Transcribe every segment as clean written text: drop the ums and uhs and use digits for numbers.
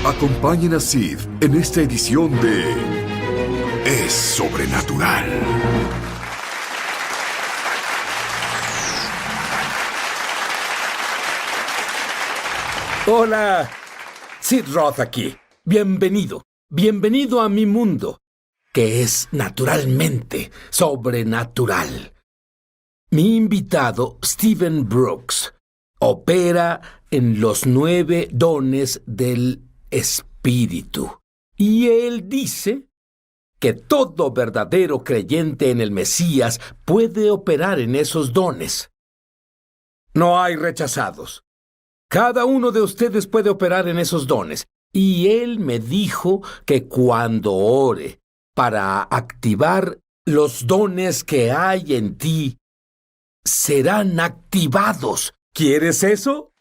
Acompañen a Sid en esta edición de Es Sobrenatural. Hola, Sid Roth aquí. Bienvenido. Bienvenido a mi mundo, que es naturalmente sobrenatural. Mi invitado, Steven Brooks, opera en los 9 dones del Espíritu. Y él dice que todo verdadero creyente en el Mesías puede operar en esos dones. No hay rechazados. Cada uno de ustedes puede operar en esos dones. Y él me dijo que cuando ore para activar los dones que hay en ti, serán activados. ¿Quieres eso?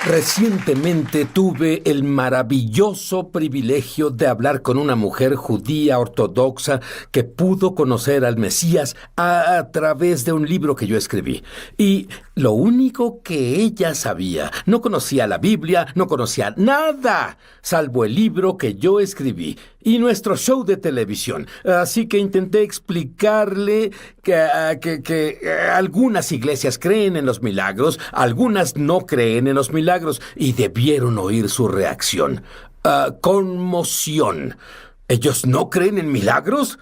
Recientemente tuve el maravilloso privilegio de hablar con una mujer judía ortodoxa que pudo conocer al Mesías a través de un libro que yo escribí. Y lo único que ella sabía, no conocía la Biblia, no conocía nada, salvo el libro que yo escribí y nuestro show de televisión. Así que intenté explicarle que algunas iglesias creen en los milagros, algunas no creen en los milagros, y debieron oír su reacción. Conmoción. ¿Ellos no creen en milagros?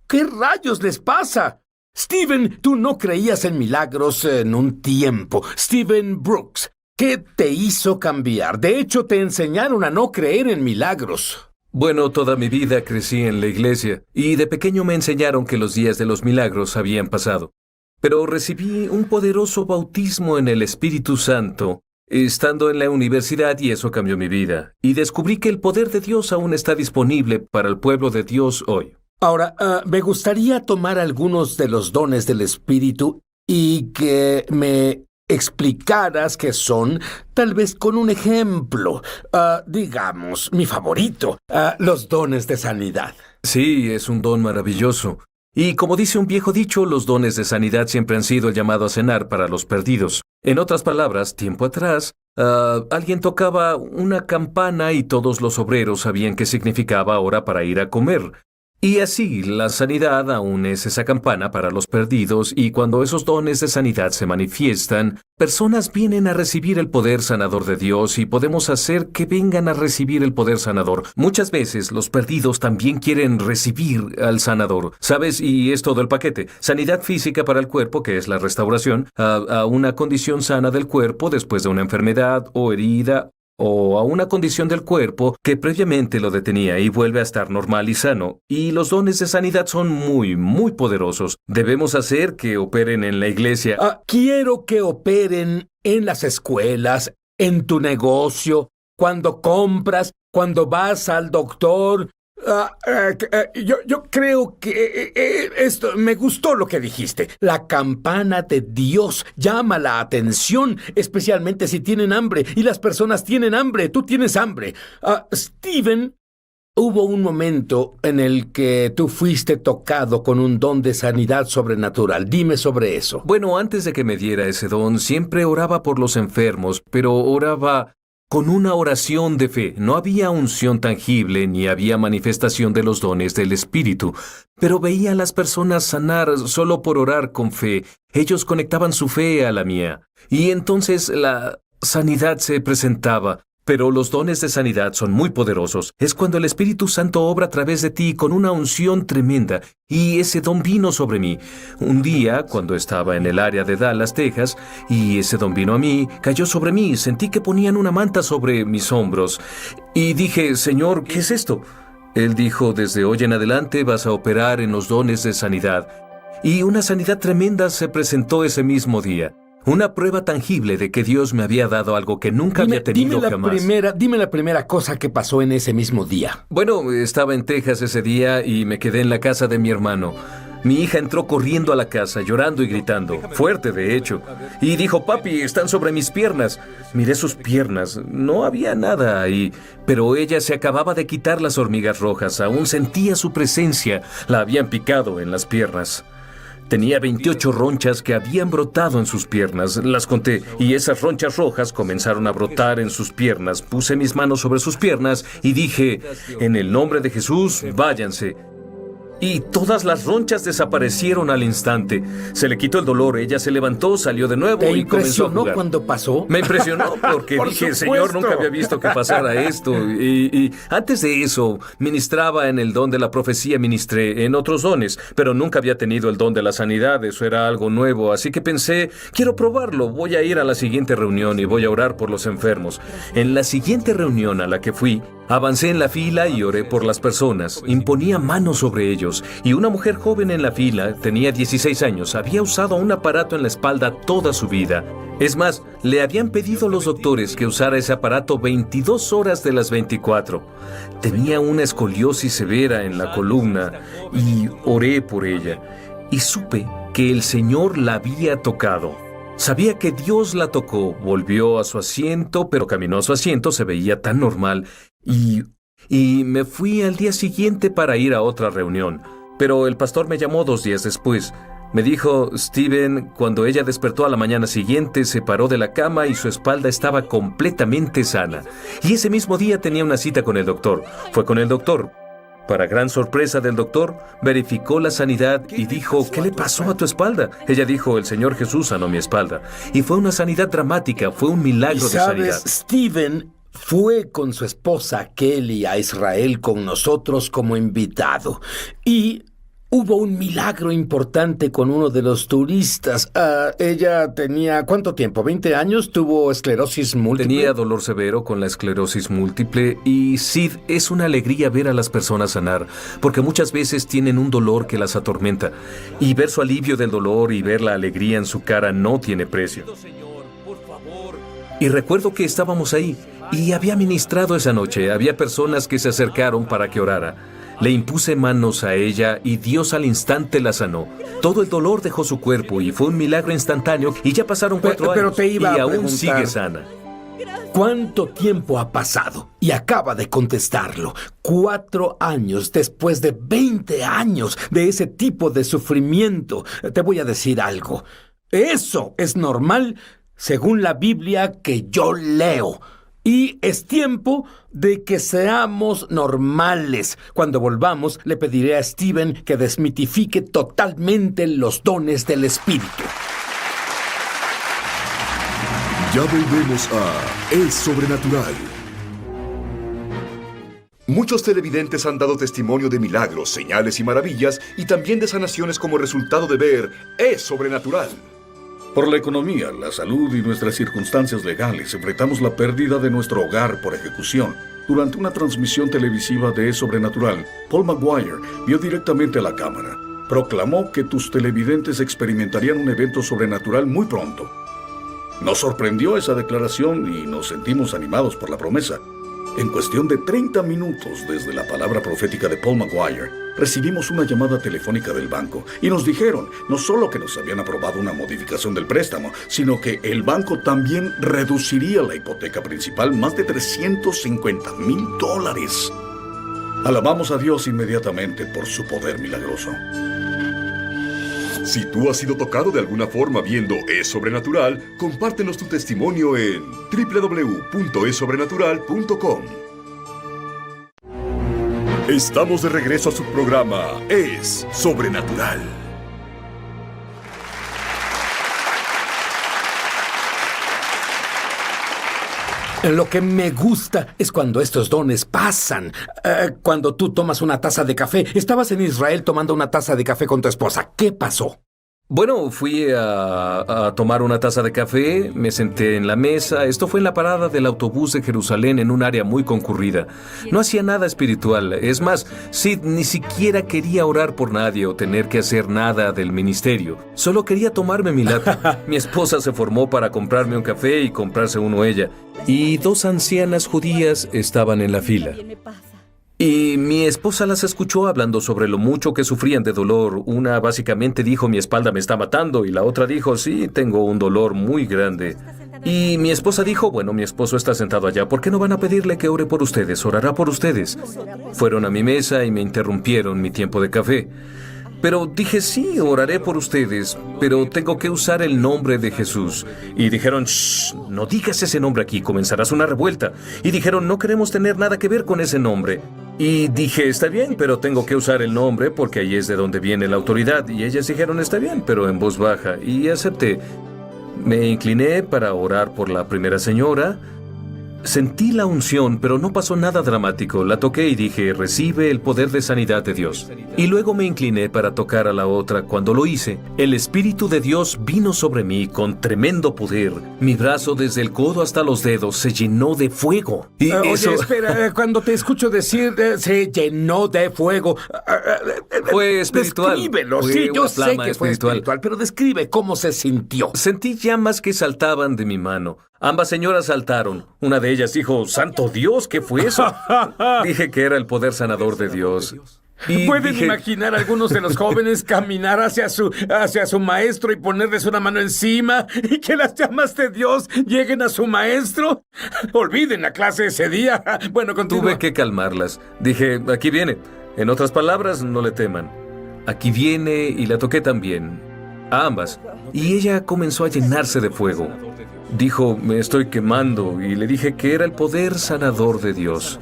¿Qué rayos les pasa? Steven, tú no creías en milagros en un tiempo. Steven Brooks, ¿qué te hizo cambiar? De hecho, te enseñaron a no creer en milagros. Bueno, toda mi vida crecí en la iglesia y de pequeño me enseñaron que los días de los milagros habían pasado. Pero recibí un poderoso bautismo en el Espíritu Santo estando en la universidad y eso cambió mi vida. Y descubrí que el poder de Dios aún está disponible para el pueblo de Dios hoy. Ahora, me gustaría tomar algunos de los dones del Espíritu y que me explicaras qué son, tal vez con un ejemplo. Digamos, mi favorito, los dones de sanidad. Sí, es un don maravilloso. Y como dice un viejo dicho, los dones de sanidad siempre han sido el llamado a cenar para los perdidos. En otras palabras, tiempo atrás, alguien tocaba una campana y todos los obreros sabían qué significaba hora para ir a comer. Y así, la sanidad aún es esa campana para los perdidos, y cuando esos dones de sanidad se manifiestan, personas vienen a recibir el poder sanador de Dios y podemos hacer que vengan a recibir el poder sanador. Muchas veces los perdidos también quieren recibir al sanador, ¿sabes? Y es todo el paquete. Sanidad física para el cuerpo, que es la restauración, a una condición sana del cuerpo después de una enfermedad o herida, o a una condición del cuerpo que previamente lo detenía y vuelve a estar normal y sano. Y los dones de sanidad son muy, muy poderosos. Debemos hacer que operen en la iglesia. Quiero que operen en las escuelas, en tu negocio, cuando compras, cuando vas al doctor. Yo creo que esto me gustó lo que dijiste. La campana de Dios llama la atención, especialmente si tienen hambre. Y las personas tienen hambre. Tú tienes hambre. Steven, hubo un momento en el que tú fuiste tocado con un don de sanidad sobrenatural. Dime sobre eso. Bueno, antes de que me diera ese don, siempre oraba por los enfermos, pero oraba con una oración de fe. No había unción tangible ni había manifestación de los dones del Espíritu, pero veía a las personas sanar solo por orar con fe. Ellos conectaban su fe a la mía, y entonces la sanidad se presentaba. Pero los dones de sanidad son muy poderosos. Es cuando el Espíritu Santo obra a través de ti con una unción tremenda, y ese don vino sobre mí. Un día, cuando estaba en el área de Dallas, Texas, y ese don vino a mí, cayó sobre mí, sentí que ponían una manta sobre mis hombros, y dije, Señor, ¿qué es esto? Él dijo, desde hoy en adelante vas a operar en los dones de sanidad. Y una sanidad tremenda se presentó ese mismo día. Una prueba tangible de que Dios me había dado algo que nunca había tenido jamás. Dime la primera cosa que pasó en ese mismo día. Bueno, estaba en Texas ese día y me quedé en la casa de mi hermano. Mi hija entró corriendo a la casa, llorando y gritando, fuerte de hecho, y dijo, papi, están sobre mis piernas. Miré sus piernas, no había nada ahí, pero ella se acababa de quitar las hormigas rojas, aún sentía su presencia, la habían picado en las piernas. Tenía 28 ronchas que habían brotado en sus piernas. Las conté y esas ronchas rojas comenzaron a brotar en sus piernas. Puse mis manos sobre sus piernas y dije, en el nombre de Jesús, váyanse. Y todas las ronchas desaparecieron al instante. Se le quitó el dolor, ella se levantó, salió de nuevo ¿Te y comenzó a impresionó jugar. cuando pasó? Me impresionó porque Por dije, supuesto. Señor, nunca había visto que pasara esto. Y antes de eso, ministraba en el don de la profecía, ministré en otros dones, pero nunca había tenido el don de la sanidad, eso era algo nuevo. Así que pensé, quiero probarlo, voy a ir a la siguiente reunión y voy a orar por los enfermos. En la siguiente reunión a la que fui, avancé en la fila y oré por las personas. Imponía manos sobre ellos. Y una mujer joven en la fila, tenía 16 años, había usado un aparato en la espalda toda su vida. Es más, le habían pedido a los doctores que usara ese aparato 22 horas de las 24. Tenía una escoliosis severa en la columna y oré por ella. Y supe que el Señor la había tocado. Sabía que Dios la tocó, volvió a su asiento, pero caminó a su asiento, se veía tan normal. Y me fui al día siguiente para ir a otra reunión. Pero el pastor me llamó 2 días después. Me dijo, Steven, cuando ella despertó a la mañana siguiente, se paró de la cama y su espalda estaba completamente sana. Y ese mismo día tenía una cita con el doctor. Fue con el doctor. Para gran sorpresa del doctor, verificó la sanidad y dijo, ¿qué le pasó a tu espalda? Ella dijo, el Señor Jesús sanó mi espalda. Y fue una sanidad dramática, fue un milagro de sanidad. Steven fue con su esposa Kelly a Israel con nosotros como invitado. Y hubo un milagro importante con uno de los turistas. Ella tenía, ¿cuánto tiempo? ¿20 años? ¿Tuvo esclerosis múltiple? Tenía dolor severo con la esclerosis múltiple y Sid, es una alegría ver a las personas sanar, porque muchas veces tienen un dolor que las atormenta. Y ver su alivio del dolor y ver la alegría en su cara no tiene precio. Y recuerdo que estábamos ahí y había ministrado esa noche. Había personas que se acercaron para que orara. Le impuse manos a ella y Dios al instante la sanó. Todo el dolor dejó su cuerpo y fue un milagro instantáneo y ya pasaron 4 años pero te iba y a aún preguntar, sigue sana. ¿Cuánto tiempo ha pasado? Y acaba de contestarlo. 4 años después de 20 años de ese tipo de sufrimiento. Te voy a decir algo. Eso es normal según la Biblia que yo leo. Y es tiempo de que seamos normales. Cuando volvamos, le pediré a Steven que desmitifique totalmente los dones del Espíritu. Ya volvemos a Es Sobrenatural. Muchos televidentes han dado testimonio de milagros, señales y maravillas, y también de sanaciones como resultado de ver Es Sobrenatural. Por la economía, la salud y nuestras circunstancias legales, enfrentamos la pérdida de nuestro hogar por ejecución. Durante una transmisión televisiva de Es Sobrenatural, Paul Maguire vio directamente a la cámara. Proclamó que tus televidentes experimentarían un evento sobrenatural muy pronto. Nos sorprendió esa declaración y nos sentimos animados por la promesa. En cuestión de 30 minutos desde la palabra profética de Paul Maguire, recibimos una llamada telefónica del banco y nos dijeron no solo que nos habían aprobado una modificación del préstamo, sino que el banco también reduciría la hipoteca principal más de $350,000. Alabamos a Dios inmediatamente por su poder milagroso. Si tú has sido tocado de alguna forma viendo Es Sobrenatural, compártenos tu testimonio en www.esobrenatural.com. Estamos de regreso a su programa Es Sobrenatural. Lo que me gusta es cuando estos dones pasan. Cuando tú tomas una taza de café. Estabas en Israel tomando una taza de café con tu esposa. ¿Qué pasó? Bueno, fui a tomar una taza de café, me senté en la mesa. Esto fue en la parada del autobús de Jerusalén en un área muy concurrida. No hacía nada espiritual. Es más, Sid ni siquiera quería orar por nadie o tener que hacer nada del ministerio. Solo quería tomarme mi lata. Mi esposa se formó para comprarme un café y comprarse uno ella. Y 2 ancianas judías estaban en la fila. Y mi esposa las escuchó hablando sobre lo mucho que sufrían de dolor. Una básicamente dijo, mi espalda me está matando, y la otra dijo, sí, tengo un dolor muy grande. Y mi esposa dijo, bueno, mi esposo está sentado allá, ¿por qué no van a pedirle que ore por ustedes? Orará por ustedes. Fueron a mi mesa y me interrumpieron mi tiempo de café. Pero dije, sí, oraré por ustedes, pero tengo que usar el nombre de Jesús. Y dijeron, shh, no digas ese nombre aquí, comenzarás una revuelta. Y dijeron, no queremos tener nada que ver con ese nombre. Y dije, está bien, pero tengo que usar el nombre porque ahí es de donde viene la autoridad. Y ellas dijeron, está bien, pero en voz baja. Y acepté. Me incliné para orar por la primera señora. Sentí la unción, pero no pasó nada dramático. La toqué y dije, recibe el poder de sanidad de Dios. Y luego me incliné para tocar a la otra. Cuando lo hice, el Espíritu de Dios vino sobre mí con tremendo poder. Mi brazo desde el codo hasta los dedos se llenó de fuego. Y Oye, espera, cuando te escucho decir se llenó de fuego. Fue espiritual. Descríbelo, Fue sí, yo una sé flama que fue espiritual, pero describe cómo se sintió. Sentí llamas que saltaban de mi mano. Ambas señoras saltaron. Una de ellas dijo, ¡Santo Dios! ¿Qué fue eso? Dije que era el poder sanador de Dios. Y ¿Pueden dije, imaginar a algunos de los jóvenes caminar hacia su maestro y ponerles una mano encima y que las llamas de Dios lleguen a su maestro? Olviden la clase ese día. Bueno, continúa. tuve que calmarlas. Dije, aquí viene. En otras palabras, no le teman. Aquí viene, y la toqué también. A ambas. Y ella comenzó a llenarse de fuego. Dijo, me estoy quemando, y le dije que era el poder sanador de Dios.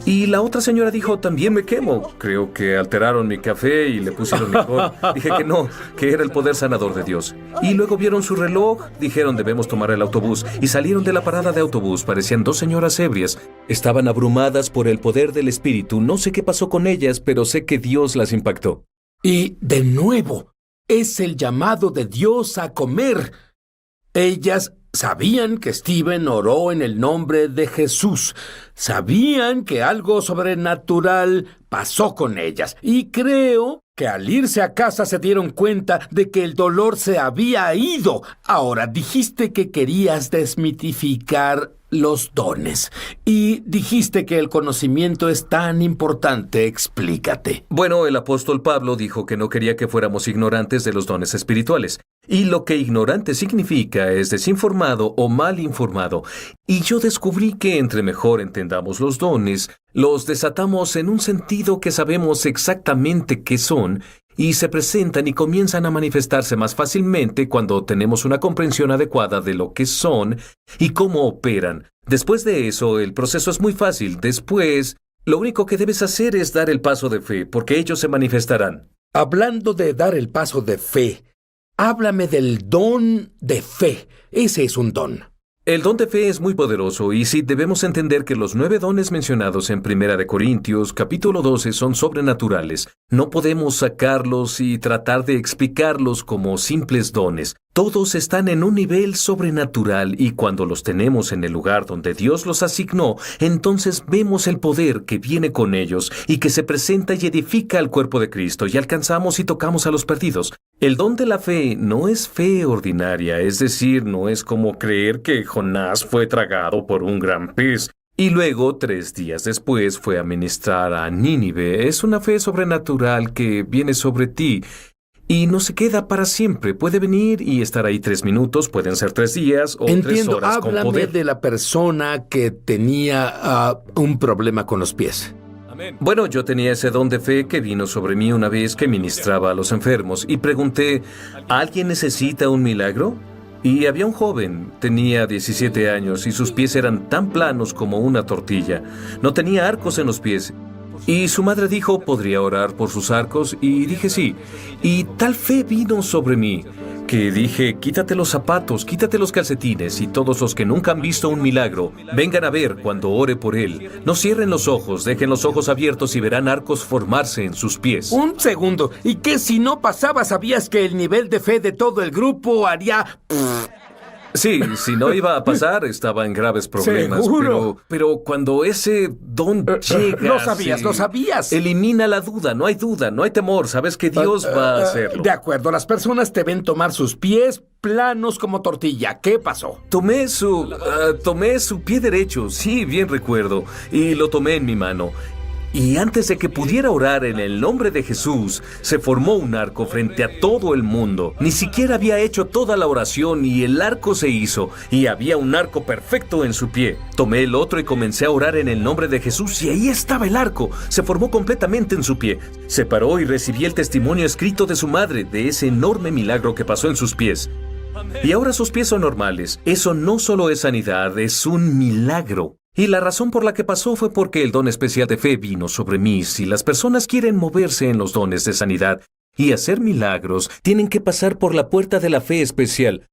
Y la otra señora dijo, también me quemo. Creo que alteraron mi café y le pusieron licor. Dije que no, que era el poder sanador de Dios. Y luego vieron su reloj, dijeron, debemos tomar el autobús. Y salieron de la parada de autobús, parecían dos señoras ebrias. Estaban abrumadas por el poder del Espíritu. No sé qué pasó con ellas, pero sé que Dios las impactó. Y de nuevo, es el llamado de Dios a comer. Ellas sabían que Stephen oró en el nombre de Jesús. Sabían que algo sobrenatural pasó con ellas. Y creo que al irse a casa se dieron cuenta de que el dolor se había ido. Ahora, dijiste que querías desmitificar los dones. Y dijiste que el conocimiento es tan importante. Explícate. Bueno, el apóstol Pablo dijo que no quería que fuéramos ignorantes de los dones espirituales. Y lo que ignorante significa es desinformado o mal informado. Y yo descubrí que entre mejor entendamos los dones, los desatamos en un sentido que sabemos exactamente qué son, y se presentan y comienzan a manifestarse más fácilmente cuando tenemos una comprensión adecuada de lo que son y cómo operan. Después de eso, el proceso es muy fácil. Después, lo único que debes hacer es dar el paso de fe, porque ellos se manifestarán. Hablando de dar el paso de fe, háblame del don de fe. Ese es un don. El don de fe es muy poderoso y sí debemos entender que los 9 dones mencionados en 1 Corintios capítulo 12 son sobrenaturales. No podemos sacarlos y tratar de explicarlos como simples dones. Todos están en un nivel sobrenatural y cuando los tenemos en el lugar donde Dios los asignó, entonces vemos el poder que viene con ellos y que se presenta y edifica al cuerpo de Cristo y alcanzamos y tocamos a los perdidos. El don de la fe no es fe ordinaria, es decir, no es como creer que Jonás fue tragado por un gran pez y luego 3 días después fue a ministrar a Nínive. Es una fe sobrenatural que viene sobre ti y no se queda para siempre. Puede venir y estar ahí 3 minutos, pueden ser 3 días o 3 horas con Háblame poder. de la persona que tenía un problema con los pies. Bueno, yo tenía ese don de fe que vino sobre mí una vez que ministraba a los enfermos y pregunté, ¿alguien necesita un milagro? Y había un joven, tenía 17 años y sus pies eran tan planos como una tortilla. No tenía arcos en los pies. Y su madre dijo, ¿podría orar por sus arcos? Y dije sí. Y tal fe vino sobre mí que dije, quítate los zapatos, quítate los calcetines y todos los que nunca han visto un milagro, vengan a ver cuando ore por él. No cierren los ojos, dejen los ojos abiertos y verán arcos formarse en sus pies. Un segundo. ¿Y qué si no pasaba? ¿Sabías que el nivel de fe de todo el grupo haría... Sí, si no iba a pasar, estaba en graves problemas. ¿Seguro? Pero cuando ese don llega... Lo sabías. Elimina la duda, no hay duda, no hay temor. Sabes que Dios va a hacerlo. De acuerdo, las personas te ven tomar sus pies planos como tortilla. ¿Qué pasó? Tomé su pie derecho, sí, bien recuerdo, y lo tomé en mi mano. Y antes de que pudiera orar en el nombre de Jesús, se formó un arco frente a todo el mundo. Ni siquiera había hecho toda la oración y el arco se hizo, y había un arco perfecto en su pie. Tomé el otro y comencé a orar en el nombre de Jesús, y ahí estaba el arco. Se formó completamente en su pie. Se paró y recibí el testimonio escrito de su madre de ese enorme milagro que pasó en sus pies. Y ahora sus pies son normales. Eso no solo es sanidad, es un milagro. Y la razón por la que pasó fue porque el don especial de fe vino sobre mí. Si las personas quieren moverse en los dones de sanidad y hacer milagros, tienen que pasar por la puerta de la fe especial.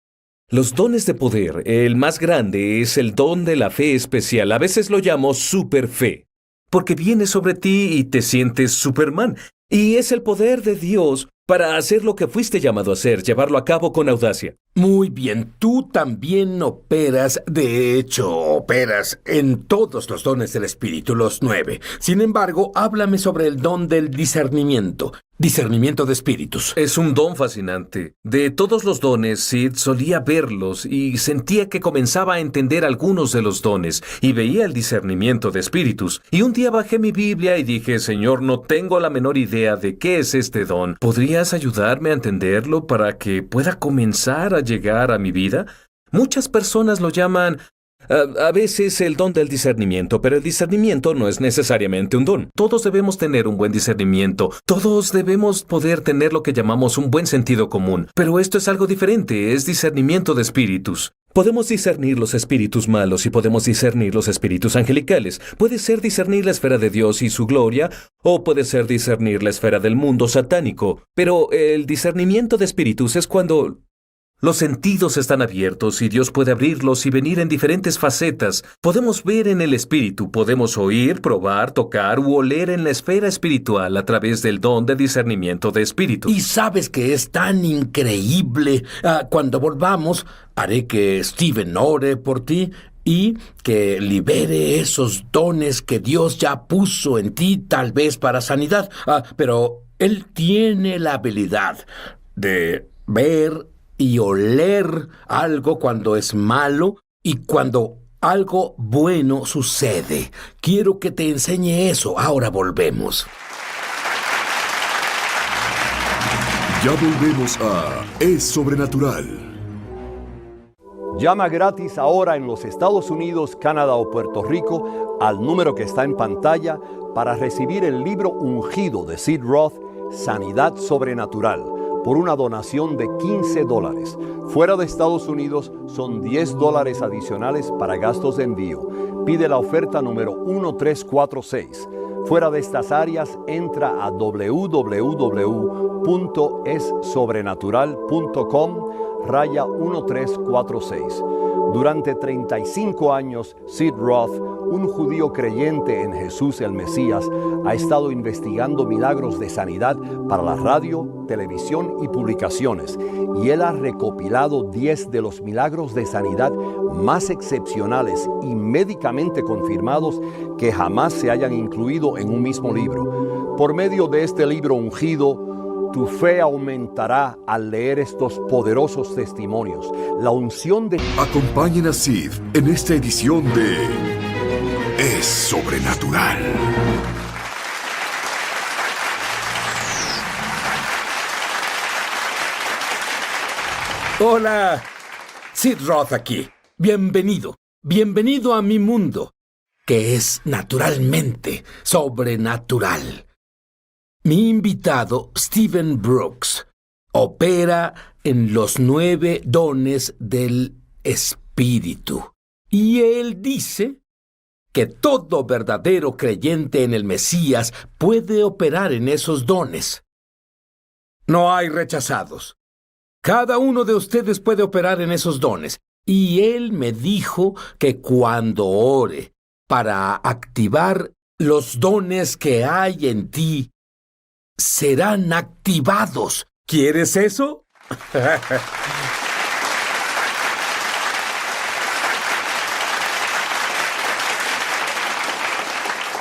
Los dones de poder, el más grande es el don de la fe especial. A veces lo llamo superfe, porque viene sobre ti y te sientes Superman. Y es el poder de Dios para hacer lo que fuiste llamado a hacer, llevarlo a cabo con audacia. Muy bien, tú también operas, de hecho, operas en todos los dones del Espíritu, los 9. Sin embargo, háblame sobre el don del discernimiento de espíritus. Es un don fascinante. De todos los dones, Sid solía verlos y sentía que comenzaba a entender algunos de los dones y veía el discernimiento de espíritus. Y un día bajé mi Biblia y dije, Señor, no tengo la menor idea de qué es este don. ¿Podrías ayudarme a entenderlo para que pueda comenzar a llegar a mi vida? Muchas personas lo llaman a veces el don del discernimiento, pero el discernimiento no es necesariamente un don. Todos debemos tener un buen discernimiento. Todos debemos poder tener lo que llamamos un buen sentido común. Pero esto es algo diferente, es discernimiento de espíritus. Podemos discernir los espíritus malos y podemos discernir los espíritus angelicales. Puede ser discernir la esfera de Dios y su gloria, o puede ser discernir la esfera del mundo satánico. Pero el discernimiento de espíritus es cuando los sentidos están abiertos y Dios puede abrirlos y venir en diferentes facetas. Podemos ver en el espíritu, podemos oír, probar, tocar u oler en la esfera espiritual a través del don de discernimiento de espíritus. Y sabes que es tan increíble. Cuando volvamos, haré que Steven ore por ti y que libere esos dones que Dios ya puso en ti, tal vez para sanidad. Pero él tiene la habilidad de ver y oler algo cuando es malo y cuando algo bueno sucede. Quiero que te enseñe eso. Ahora volvemos. Ya volvemos a Es Sobrenatural. Llama gratis ahora en los Estados Unidos, Canadá o Puerto Rico al número que está en pantalla para recibir el libro ungido de Sid Roth, Sanidad Sobrenatural, por una donación de $15. Fuera de Estados Unidos son $10 adicionales para gastos de envío. Pide la oferta número 1346. Fuera de estas áreas, entra a www.essobrenatural.com/1346. Durante 35 años, Sid Roth, un judío creyente en Jesús el Mesías, ha estado investigando milagros de sanidad para la radio, televisión y publicaciones, y él ha recopilado 10 de los milagros de sanidad más excepcionales y médicamente confirmados que jamás se hayan incluido en un mismo libro. Por medio de este libro ungido, tu fe aumentará al leer estos poderosos testimonios. La unción de... Acompañen a Sid en esta edición de Es Sobrenatural. Hola, Sid Roth aquí. Bienvenido. Bienvenido a mi mundo, que es naturalmente sobrenatural. Mi invitado, Steven Brooks, opera en los 9 dones del Espíritu. Y él dice que todo verdadero creyente en el Mesías puede operar en esos dones. No hay rechazados. Cada uno de ustedes puede operar en esos dones. Y él me dijo que cuando ore para activar los dones que hay en ti, serán activados. ¿Quieres eso?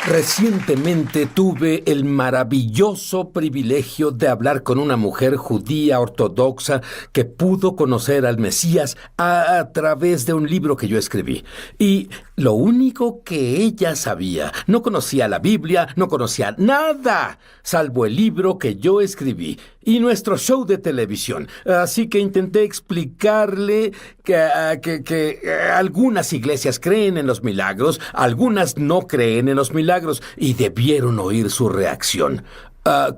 Recientemente tuve el maravilloso privilegio de hablar con una mujer judía ortodoxa que pudo conocer al Mesías a través de un libro que yo escribí. Y lo único que ella sabía, no conocía la Biblia, no conocía nada, salvo el libro que yo escribí y nuestro show de televisión. Así que intenté explicarle que algunas iglesias creen en los milagros, algunas no creen en los milagros, y debieron oír su reacción.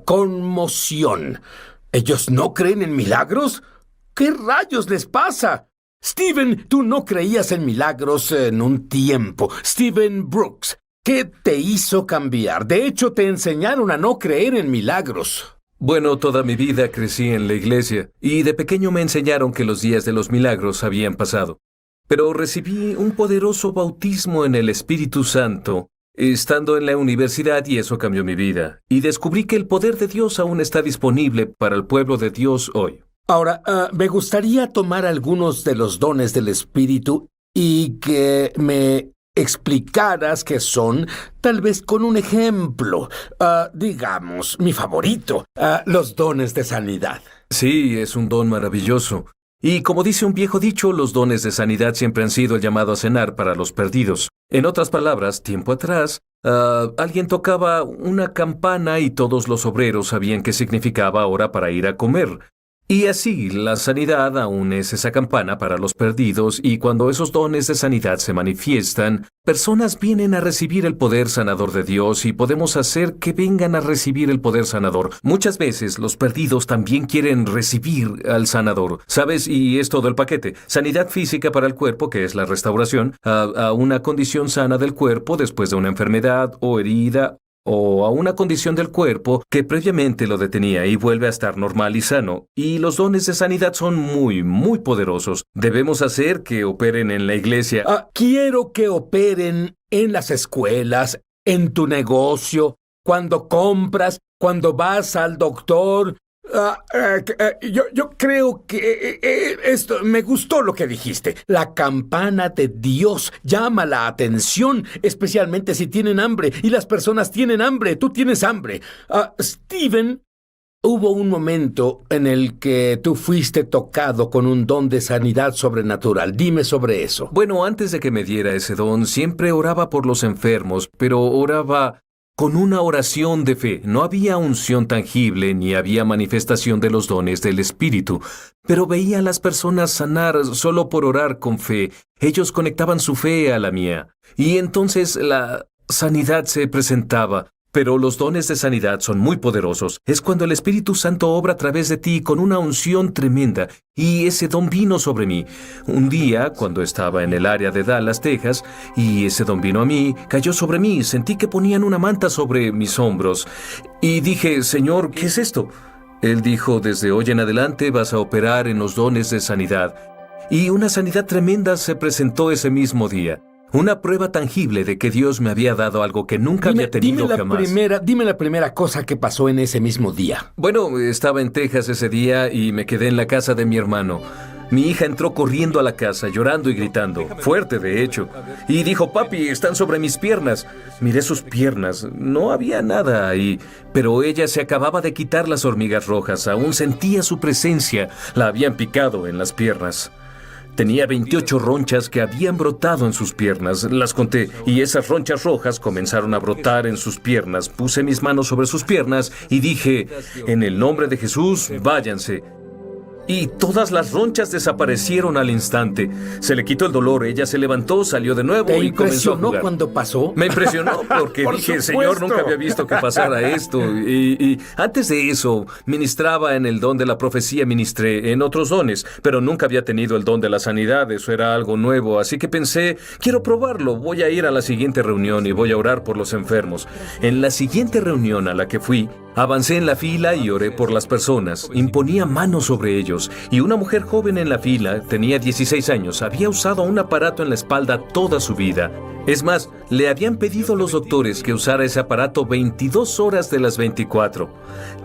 Conmoción. ¿Ellos no creen en milagros? ¿Qué rayos les pasa? Steven, tú no creías en milagros en un tiempo. Steven Brooks, ¿qué te hizo cambiar? De hecho, te enseñaron a no creer en milagros. Bueno, toda mi vida crecí en la iglesia y de pequeño me enseñaron que los días de los milagros habían pasado. Pero recibí un poderoso bautismo en el Espíritu Santo estando en la universidad y eso cambió mi vida. Y descubrí que el poder de Dios aún está disponible para el pueblo de Dios hoy. Ahora, me gustaría tomar algunos de los dones del Espíritu y que me explicaras qué son, tal vez con un ejemplo. Digamos, mi favorito, los dones de sanidad. Sí, es un don maravilloso. Y como dice un viejo dicho, los dones de sanidad siempre han sido el llamado a cenar para los perdidos. En otras palabras, tiempo atrás, alguien tocaba una campana y todos los obreros sabían qué significaba hora para ir a comer. Y así, la sanidad aún es esa campana para los perdidos, y cuando esos dones de sanidad se manifiestan, personas vienen a recibir el poder sanador de Dios y podemos hacer que vengan a recibir el poder sanador. Muchas veces los perdidos también quieren recibir al sanador, ¿sabes? Y es todo el paquete. Sanidad física para el cuerpo, que es la restauración, a una condición sana del cuerpo después de una enfermedad o herida, o a una condición del cuerpo que previamente lo detenía y vuelve a estar normal y sano. Y los dones de sanidad son muy, muy poderosos. Debemos hacer que operen en la iglesia. Quiero que operen en las escuelas, en tu negocio, cuando compras, cuando vas al doctor. Yo creo que esto me gustó lo que dijiste. La campana de Dios llama la atención, especialmente si tienen hambre y las personas tienen hambre. Tú tienes hambre. Steven, hubo un momento en el que tú fuiste tocado con un don de sanidad sobrenatural. Dime sobre eso. Bueno, antes de que me diera ese don, siempre oraba por los enfermos, pero oraba con una oración de fe. No había unción tangible ni había manifestación de los dones del Espíritu, pero veía a las personas sanar solo por orar con fe. Ellos conectaban su fe a la mía, y entonces la sanidad se presentaba. Pero los dones de sanidad son muy poderosos. Es cuando el Espíritu Santo obra a través de ti con una unción tremenda, y ese don vino sobre mí. Un día, cuando estaba en el área de Dallas, Texas, y ese don vino a mí, cayó sobre mí, sentí que ponían una manta sobre mis hombros, y dije, Señor, ¿qué es esto? Él dijo, desde hoy en adelante vas a operar en los dones de sanidad. Y una sanidad tremenda se presentó ese mismo día. Una prueba tangible de que Dios me había dado algo que nunca había tenido jamás. Dime la primera cosa que pasó en ese mismo día. Bueno, estaba en Texas ese día y me quedé en la casa de mi hermano. Mi hija entró corriendo a la casa, llorando y gritando, fuerte de hecho, y dijo, papi, están sobre mis piernas. Miré sus piernas, no había nada ahí, pero ella se acababa de quitar las hormigas rojas, aún sentía su presencia, la habían picado en las piernas. Tenía 28 ronchas que habían brotado en sus piernas. Las conté y esas ronchas rojas comenzaron a brotar en sus piernas. Puse mis manos sobre sus piernas y dije, en el nombre de Jesús, váyanse. Y todas las ronchas desaparecieron al instante. Se le quitó el dolor, ella se levantó, salió de nuevo y comenzó a jugar. Cuando pasó? Me impresionó porque dije, Señor, nunca había visto que pasara esto. Y antes de eso, ministraba en el don de la profecía, ministré en otros dones, pero nunca había tenido el don de la sanidad, eso era algo nuevo. Así que pensé, quiero probarlo, voy a ir a la siguiente reunión y voy a orar por los enfermos. En la siguiente reunión a la que fui, avancé en la fila y oré por las personas, imponía manos sobre ellos. Y una mujer joven en la fila, tenía 16 años, había usado un aparato en la espalda toda su vida. Es más, le habían pedido a los doctores que usara ese aparato 22 horas de las 24.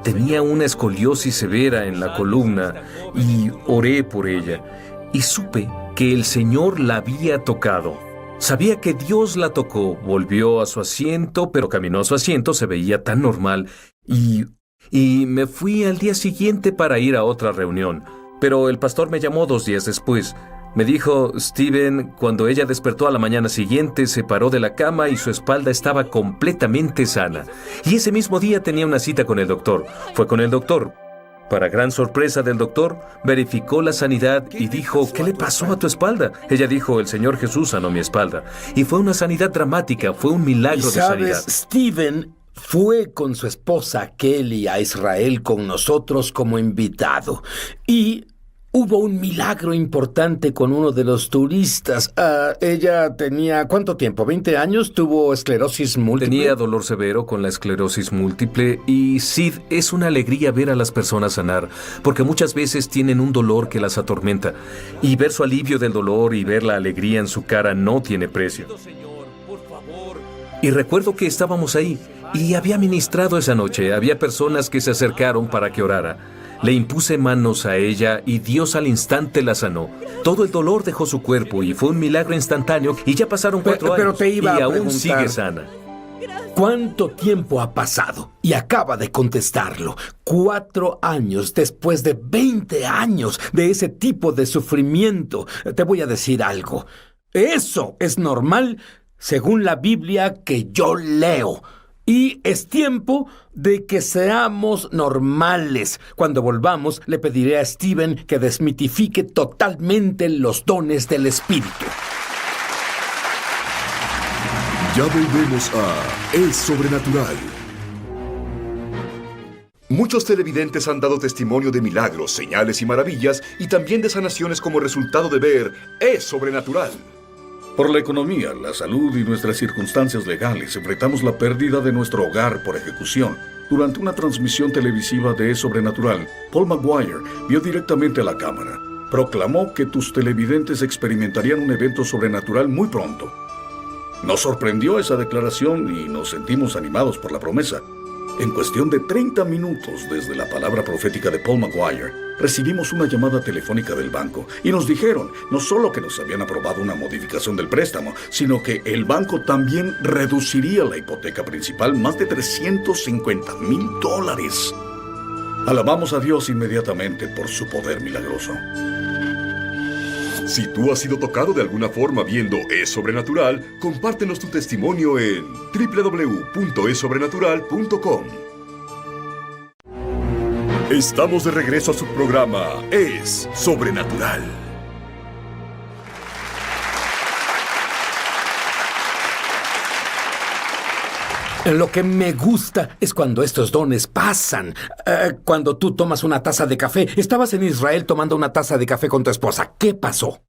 Tenía una escoliosis severa en la columna y oré por ella. Y supe que el Señor la había tocado. Sabía que Dios la tocó. Volvió a su asiento, pero caminó a su asiento, se veía tan normal. Y me fui al día siguiente para ir a otra reunión. Pero el pastor me llamó 2 días después. Me dijo, Steven, cuando ella despertó a la mañana siguiente, se paró de la cama y su espalda estaba completamente sana. Y ese mismo día tenía una cita con el doctor. Fue con el doctor. Para gran sorpresa del doctor, verificó la sanidad y dijo, ¿qué le pasó a tu espalda? Ella dijo, el Señor Jesús sanó mi espalda. Y fue una sanidad dramática, fue un milagro de sanidad. Steven fue con su esposa Kelly a Israel con nosotros como invitado. Y hubo un milagro importante con uno de los turistas. Ella tenía, ¿cuánto tiempo? ¿20 años? ¿Tuvo esclerosis múltiple? Tenía dolor severo con la esclerosis múltiple y Sid, es una alegría ver a las personas sanar, porque muchas veces tienen un dolor que las atormenta. Y ver su alivio del dolor y ver la alegría en su cara no tiene precio. Y recuerdo que estábamos ahí y había ministrado esa noche. Había personas que se acercaron para que orara. Le impuse manos a ella y Dios al instante la sanó. Todo el dolor dejó su cuerpo y fue un milagro instantáneo y ya pasaron 4 años. Pero te iba y a aún preguntar, sigue sana. ¿Cuánto tiempo ha pasado? Y acaba de contestarlo. 4 años después de 20 años de ese tipo de sufrimiento. Te voy a decir algo. Eso es normal según la Biblia que yo leo. Y es tiempo de que seamos normales. Cuando volvamos, le pediré a Steven que desmitifique totalmente los dones del Espíritu. Ya volvemos a Es Sobrenatural. Muchos televidentes han dado testimonio de milagros, señales y maravillas, y también de sanaciones como resultado de ver Es Sobrenatural. Por la economía, la salud y nuestras circunstancias legales, enfrentamos la pérdida de nuestro hogar por ejecución. Durante una transmisión televisiva de Es Sobrenatural, Paul Maguire vio directamente a la cámara. Proclamó que tus televidentes experimentarían un evento sobrenatural muy pronto. Nos sorprendió esa declaración y nos sentimos animados por la promesa. En cuestión de 30 minutos desde la palabra profética de Paul Maguire, recibimos una llamada telefónica del banco y nos dijeron no solo que nos habían aprobado una modificación del préstamo, sino que el banco también reduciría la hipoteca principal más de $350,000. Alabamos a Dios inmediatamente por su poder milagroso. Si tú has sido tocado de alguna forma viendo Es Sobrenatural, compártenos tu testimonio en www.esobrenatural.com. Estamos de regreso a su programa Es Sobrenatural. Lo que me gusta es cuando estos dones pasan. Cuando tú tomas una taza de café. Estabas en Israel tomando una taza de café con tu esposa. ¿Qué pasó?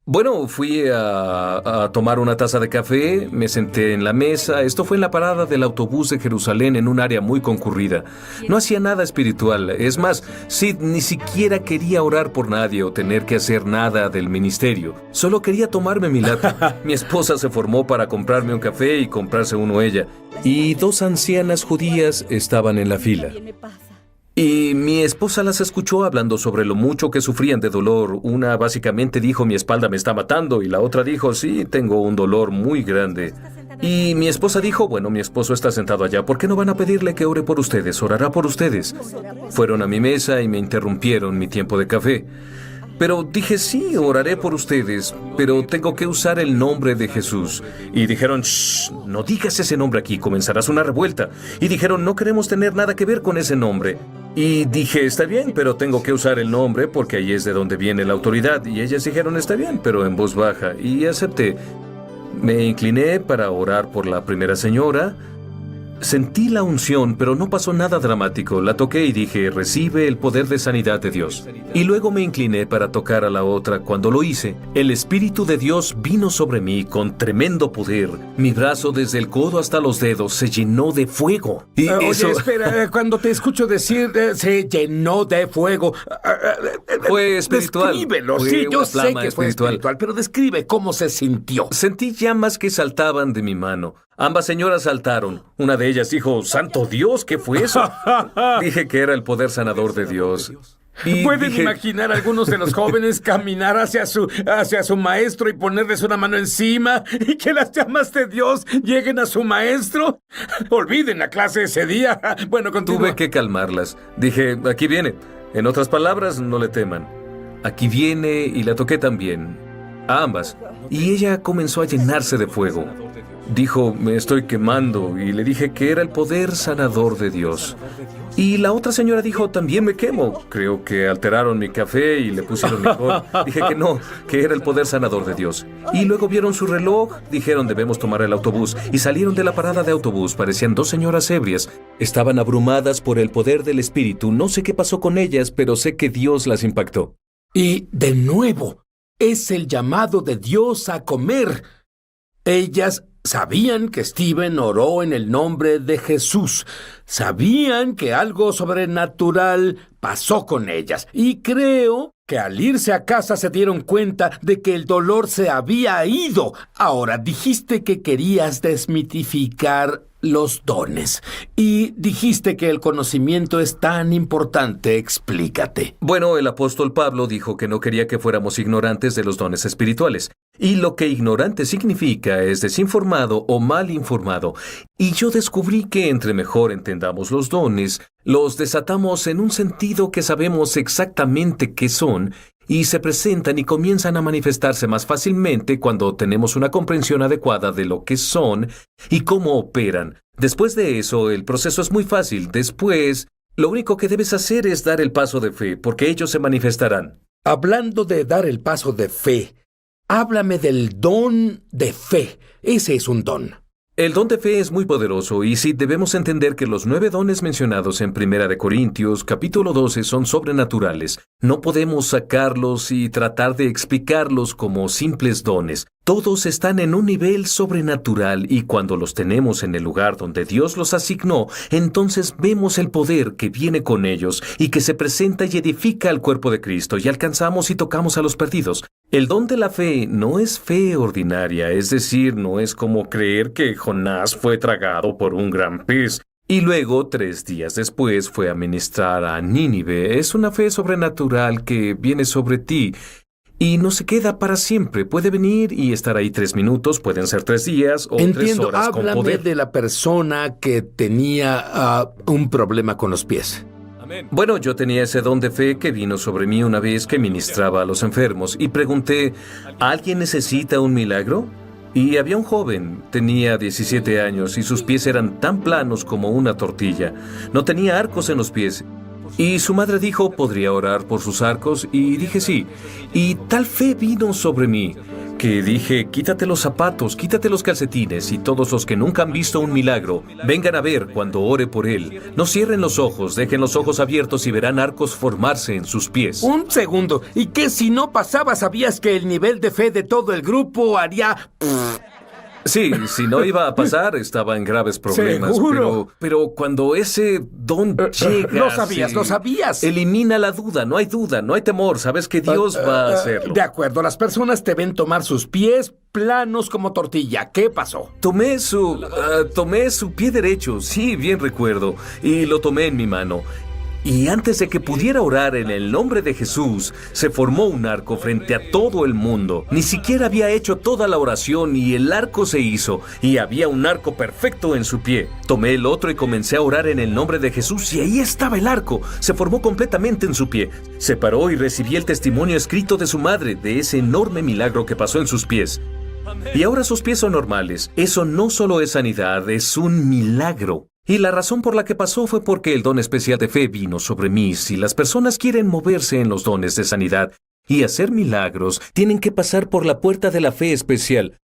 Bueno, fui a tomar una taza de café, me senté en la mesa. Esto fue en la parada del autobús de Jerusalén, en un área muy concurrida. No hacía nada espiritual. Es más, Sid ni siquiera quería orar por nadie o tener que hacer nada del ministerio. Solo quería tomarme mi lata. Mi esposa se formó para comprarme un café y comprarse uno ella. Y 2 ancianas judías estaban en la fila. Y mi esposa las escuchó hablando sobre lo mucho que sufrían de dolor. Una básicamente dijo, mi espalda me está matando, y la otra dijo, sí, tengo un dolor muy grande. Y mi esposa dijo, bueno, mi esposo está sentado allá, ¿por qué no van a pedirle que ore por ustedes? Orará por ustedes. Fueron a mi mesa y me interrumpieron mi tiempo de café. Pero dije, sí, oraré por ustedes, pero tengo que usar el nombre de Jesús. Y dijeron, shh, no digas ese nombre aquí, comenzarás una revuelta. Y dijeron, no queremos tener nada que ver con ese nombre. Y dije, está bien, pero tengo que usar el nombre porque ahí es de donde viene la autoridad. Y ellas dijeron, está bien, pero en voz baja. Y acepté. Me incliné para orar por la primera señora. Sentí la unción, pero no pasó nada dramático. La toqué y dije, recibe el poder de sanidad de Dios. Y luego me incliné para tocar a la otra. Cuando lo hice, el Espíritu de Dios vino sobre mí con tremendo poder. Mi brazo desde el codo hasta los dedos se llenó de fuego. Y eso... Oye, espera, cuando te escucho decir se llenó de fuego... fue espiritual. Descríbelo, Fue sí, yo una sé flama que fue espiritual, pero describe cómo se sintió. Sentí llamas que saltaban de mi mano. Ambas señoras saltaron. Una de ellas dijo, ¡Santo Dios! ¿Qué fue eso? Dije que era el poder sanador de Dios. Y ¿Pueden dije, imaginar a algunos de los jóvenes caminar hacia su maestro y ponerles una mano encima y que las llamas de Dios lleguen a su maestro? Olviden la clase ese día. Bueno, continúa. tuve que calmarlas. Dije, aquí viene. En otras palabras, no le teman. Aquí viene, y la toqué también. A ambas. Y ella comenzó a llenarse de fuego. Dijo, me estoy quemando, y le dije que era el poder sanador de Dios. Y la otra señora dijo, también me quemo. Creo que alteraron mi café y le pusieron licor. Dije que no, que era el poder sanador de Dios. Y luego vieron su reloj, dijeron, debemos tomar el autobús. Y salieron de la parada de autobús, parecían dos señoras ebrias. Estaban abrumadas por el poder del Espíritu. No sé qué pasó con ellas, pero sé que Dios las impactó. Y de nuevo, es el llamado de Dios a comer. Ellas sabían que Stephen oró en el nombre de Jesús. Sabían que algo sobrenatural pasó con ellas. Y creo que al irse a casa se dieron cuenta de que el dolor se había ido. Ahora, dijiste que querías desmitificar los dones. Y dijiste que el conocimiento es tan importante. Explícate. Bueno, el apóstol Pablo dijo que no quería que fuéramos ignorantes de los dones espirituales. Y lo que ignorante significa es desinformado o mal informado. Y yo descubrí que entre mejor entendamos los dones, los desatamos en un sentido que sabemos exactamente qué son, y se presentan y comienzan a manifestarse más fácilmente cuando tenemos una comprensión adecuada de lo que son y cómo operan. Después de eso, el proceso es muy fácil. Después, lo único que debes hacer es dar el paso de fe, porque ellos se manifestarán. Hablando de dar el paso de fe, háblame del don de fe. Ese es un don. El don de fe es muy poderoso y sí debemos entender que los 9 dones mencionados en 1 Corintios capítulo 12 son sobrenaturales. No podemos sacarlos y tratar de explicarlos como simples dones. Todos están en un nivel sobrenatural y cuando los tenemos en el lugar donde Dios los asignó, entonces vemos el poder que viene con ellos y que se presenta y edifica al cuerpo de Cristo y alcanzamos y tocamos a los perdidos. El don de la fe no es fe ordinaria, es decir, no es como creer que Jonás fue tragado por un gran pez y luego 3 días después fue a ministrar a Nínive. Es una fe sobrenatural que viene sobre ti y no se queda para siempre. Puede venir y estar ahí 3 minutos, pueden ser 3 días o 3 horas con Háblame poder. de la persona que tenía un problema con los pies. Bueno, yo tenía ese don de fe que vino sobre mí una vez que ministraba a los enfermos y pregunté, ¿alguien necesita un milagro? Y había un joven, tenía 17 años y sus pies eran tan planos como una tortilla. No tenía arcos en los pies. Y su madre dijo, ¿podría orar por sus arcos? Y dije sí. Y tal fe vino sobre mí que dije, quítate los zapatos, quítate los calcetines y todos los que nunca han visto un milagro, vengan a ver cuando ore por él. No cierren los ojos, dejen los ojos abiertos y verán arcos formarse en sus pies. Un segundo. ¿Y qué si no pasaba? ¿Sabías que el nivel de fe de todo el grupo haría... Sí, si no iba a pasar, estaba en graves problemas. ¿Seguro? Pero cuando ese don llega... Lo sabías. Elimina la duda, no hay temor, sabes que Dios va a hacerlo. De acuerdo, las personas te ven tomar sus pies planos como tortilla. ¿Qué pasó? Tomé su pie derecho, sí, bien recuerdo, y lo tomé en mi mano. Y antes de que pudiera orar en el nombre de Jesús, se formó un arco frente a todo el mundo. Ni siquiera había hecho toda la oración y el arco se hizo, y había un arco perfecto en su pie. Tomé el otro y comencé a orar en el nombre de Jesús, y ahí estaba el arco. Se formó completamente en su pie. Se paró y recibí el testimonio escrito de su madre de ese enorme milagro que pasó en sus pies. Y ahora sus pies son normales. Eso no solo es sanidad, es un milagro. Y la razón por la que pasó fue porque el don especial de fe vino sobre mí. Si las personas quieren moverse en los dones de sanidad y hacer milagros, tienen que pasar por la puerta de la fe especial.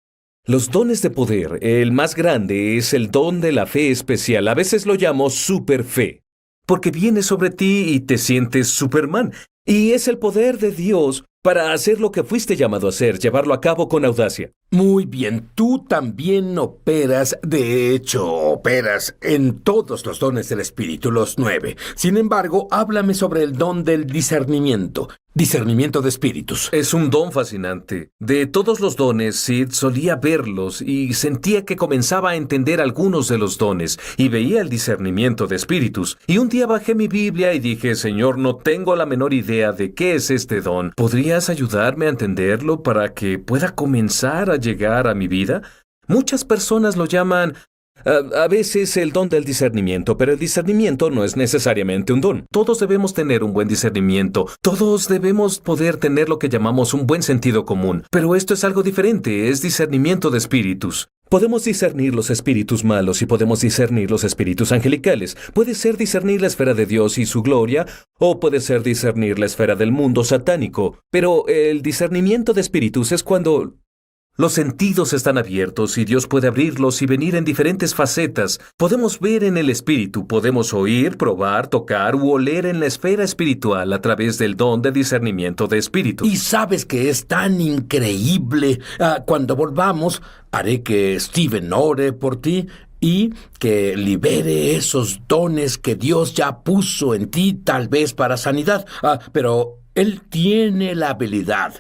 Los dones de poder, el más grande es el don de la fe especial. A veces lo llamo superfe, porque viene sobre ti y te sientes Superman. Y es el poder de Dios para hacer lo que fuiste llamado a hacer, llevarlo a cabo con audacia. Muy bien, tú también operas, de hecho, operas en todos los dones del Espíritu, los 9. Sin embargo, háblame sobre el don del discernimiento de espíritus. Es un don fascinante. De todos los dones, Sid solía verlos y sentía que comenzaba a entender algunos de los dones y veía el discernimiento de espíritus. Y un día bajé mi Biblia y dije, Señor, no tengo la menor idea de qué es este don. ¿Podrías ayudarme a entenderlo para que pueda comenzar a llegar a mi vida? Muchas personas lo llaman a veces el don del discernimiento, pero el discernimiento no es necesariamente un don. Todos debemos tener un buen discernimiento. Todos debemos poder tener lo que llamamos un buen sentido común. Pero esto es algo diferente, es discernimiento de espíritus. Podemos discernir los espíritus malos y podemos discernir los espíritus angelicales. Puede ser discernir la esfera de Dios y su gloria, o puede ser discernir la esfera del mundo satánico. Pero el discernimiento de espíritus es cuando los sentidos están abiertos y Dios puede abrirlos y venir en diferentes facetas. Podemos ver en el espíritu, podemos oír, probar, tocar u oler en la esfera espiritual a través del don de discernimiento de espíritus. Y sabes que es tan increíble. Cuando volvamos, haré que Steven ore por ti y que libere esos dones que Dios ya puso en ti, tal vez para sanidad. Pero Él tiene la habilidad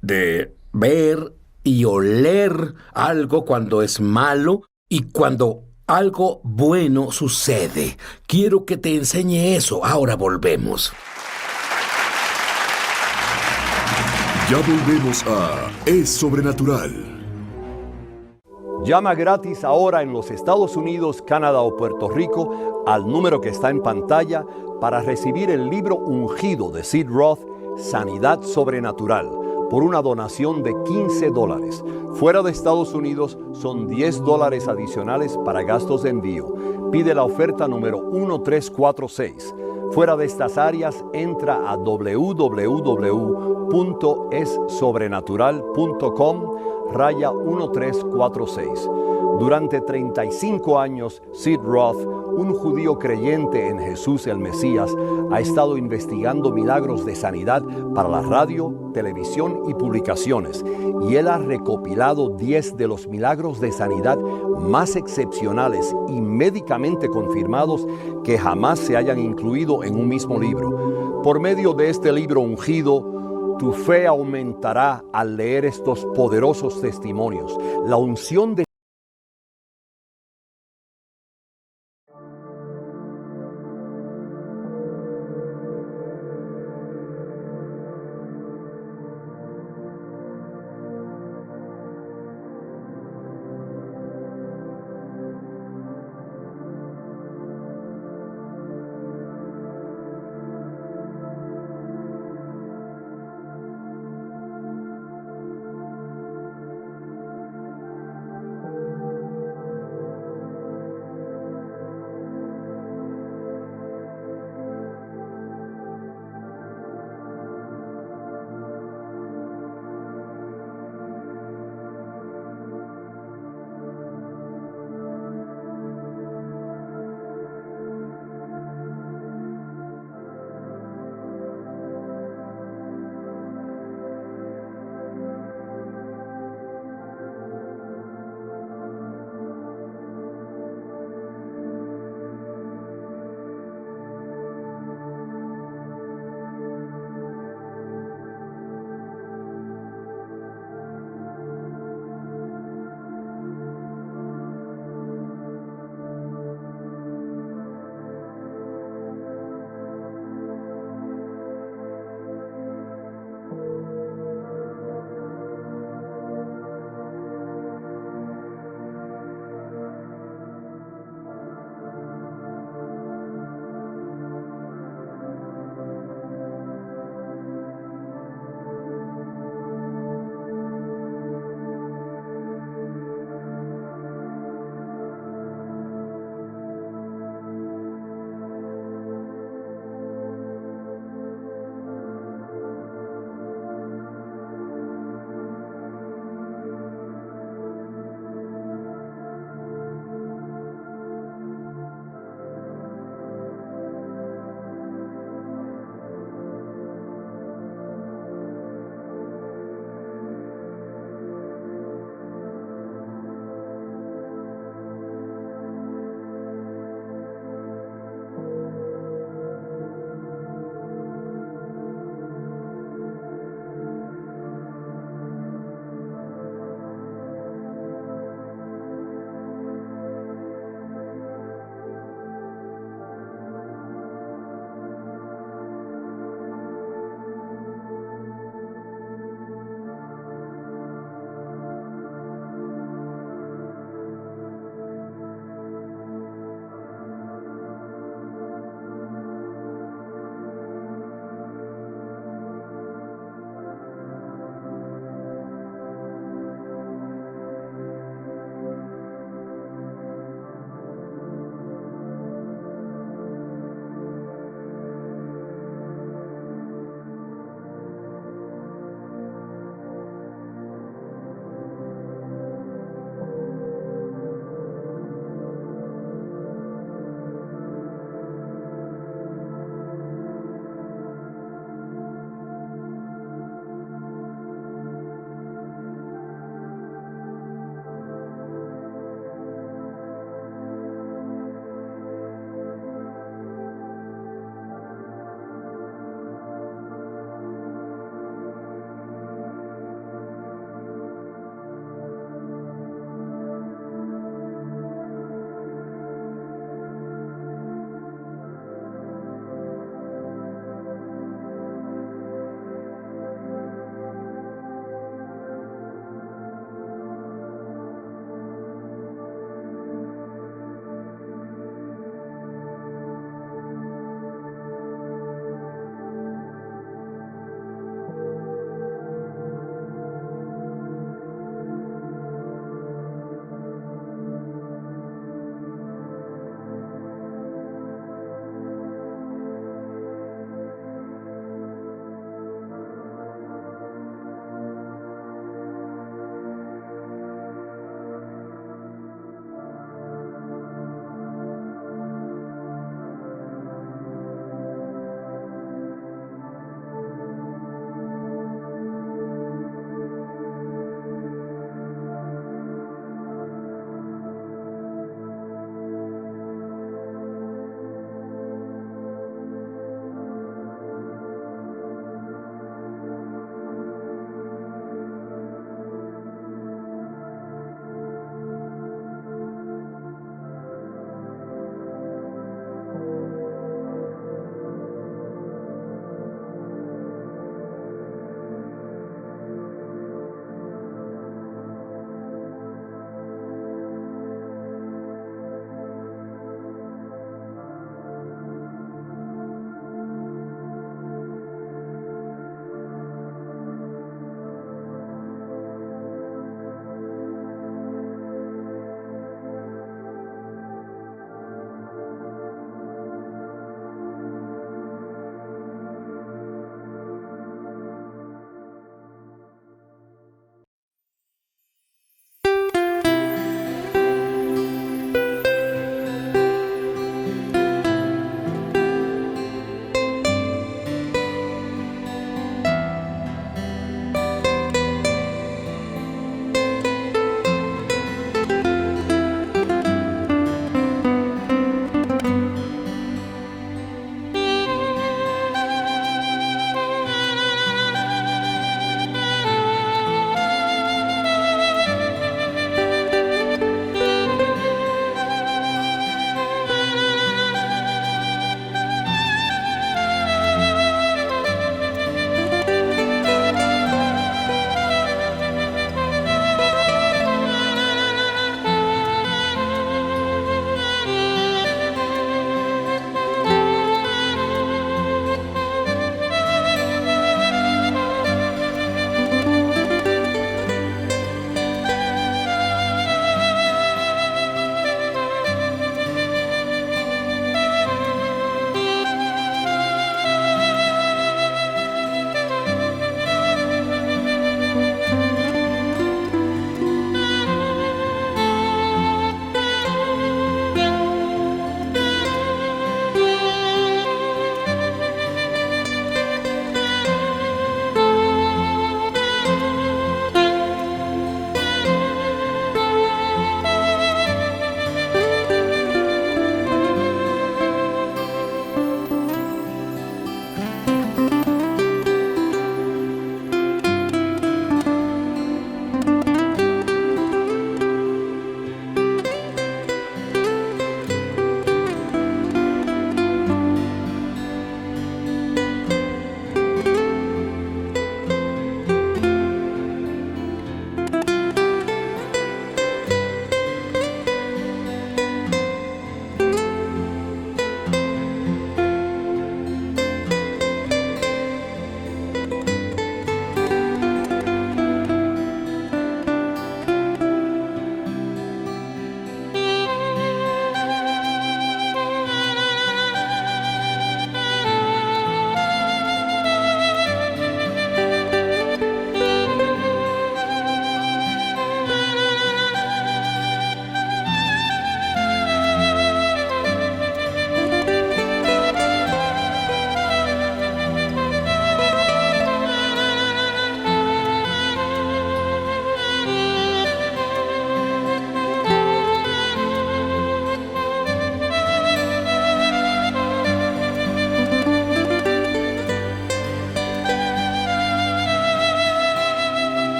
de ver y oler algo cuando es malo y cuando algo bueno sucede. Quiero que te enseñe eso. Ahora volvemos. Ya volvemos a Es Sobrenatural. Llama gratis ahora en los Estados Unidos, Canadá o Puerto Rico al número que está en pantalla para recibir el libro ungido de Sid Roth, Sanidad Sobrenatural, por una donación de $15. Fuera de Estados Unidos son $10 adicionales para gastos de envío. Pide la oferta número 1346. Fuera de estas áreas, entra a www.essobrenatural.com/1346. Durante 35 años, Sid Roth, un judío creyente en Jesús el Mesías, ha estado investigando milagros de sanidad para la radio, televisión y publicaciones, y él ha recopilado 10 de los milagros de sanidad más excepcionales y médicamente confirmados que jamás se hayan incluido en un mismo libro. Por medio de este libro ungido, tu fe aumentará al leer estos poderosos testimonios. La unción de